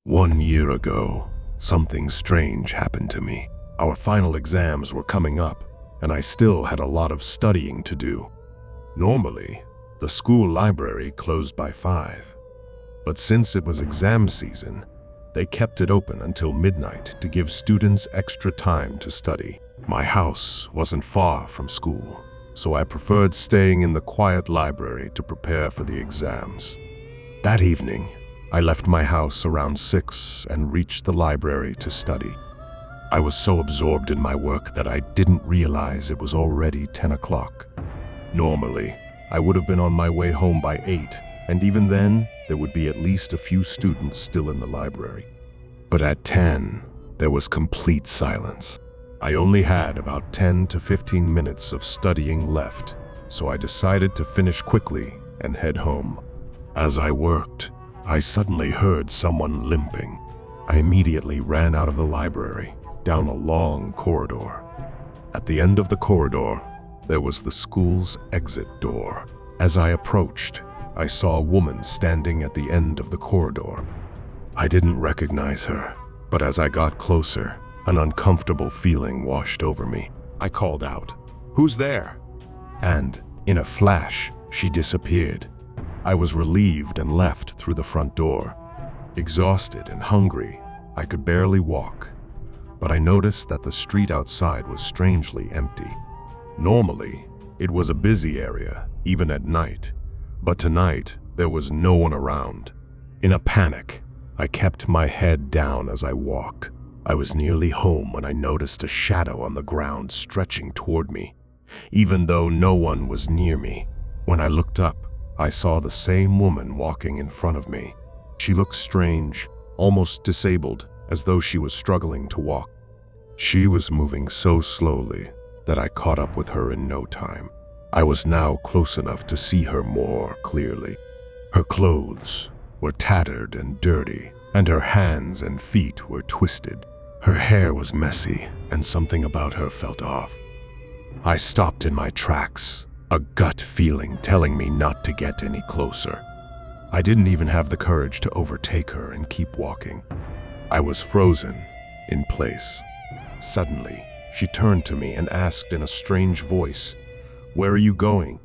1 year ago, something strange happened to me. Our final exams were coming up, and I still had a lot of studying to do. Normally, the school library closed by 5. But since it was exam season, they kept it open until midnight to give students extra time to study. My house wasn't far from school, so I preferred staying in the quiet library to prepare for the exams. That evening, I left my house around 6 and reached the library to study. I was so absorbed in my work that I didn't realize it was already 10 o'clock. Normally, I would have been on my way home by 8, and even then, there would be at least a few students still in the library. But at 10, there was complete silence. I only had about 10 to 15 minutes of studying left, so I decided to finish quickly and head home. As I worked, I suddenly heard someone limping. I immediately ran out of the library, down a long corridor. At the end of the corridor, there was the school's exit door. As I approached, I saw a woman standing at the end of the corridor. I didn't recognize her, but as I got closer, an uncomfortable feeling washed over me. I called out, "Who's there?" And, in a flash, she disappeared. I was relieved and left through the front door. Exhausted and hungry, I could barely walk, but I noticed that the street outside was strangely empty. Normally, it was a busy area, even at night, but tonight there was no one around. In a panic, I kept my head down as I walked. I was nearly home when I noticed a shadow on the ground stretching toward me, even though no one was near me. When I looked up, I saw the same woman walking in front of me. She looked strange, almost disabled, as though she was struggling to walk. She was moving so slowly that I caught up with her in no time. I was now close enough to see her more clearly. Her clothes were tattered and dirty, and her hands and feet were twisted. Her hair was messy, and something about her felt off. I stopped in my tracks, a gut feeling telling me not to get any closer. I didn't even have the courage to overtake her and keep walking. I was frozen in place. Suddenly, she turned to me and asked in a strange voice, "Where are you going?"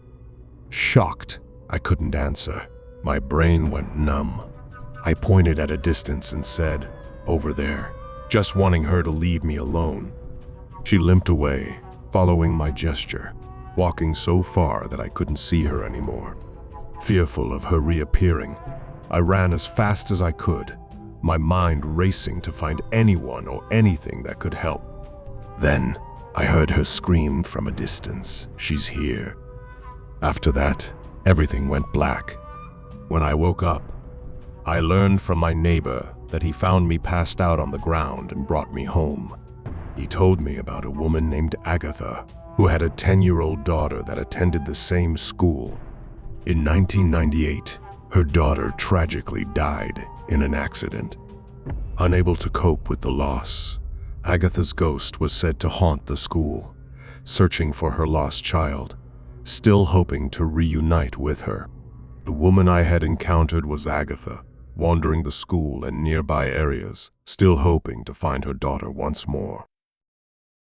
Shocked, I couldn't answer. My brain went numb. I pointed at a distance and said, "Over there," just wanting her to leave me alone. She limped away, following my gesture, walking so far that I couldn't see her anymore. Fearful of her reappearing, I ran as fast as I could, my mind racing to find anyone or anything that could help. Then, I heard her scream from a distance, "She's here." After that, everything went black. When I woke up, I learned from my neighbor that he found me passed out on the ground and brought me home. He told me about a woman named Agatha, who had a 10-year-old daughter that attended the same school. In 1998, her daughter tragically died in an accident. Unable to cope with the loss, Agatha's ghost was said to haunt the school, searching for her lost child, still hoping to reunite with her. The woman I had encountered was Agatha, wandering the school and nearby areas, still hoping to find her daughter once more.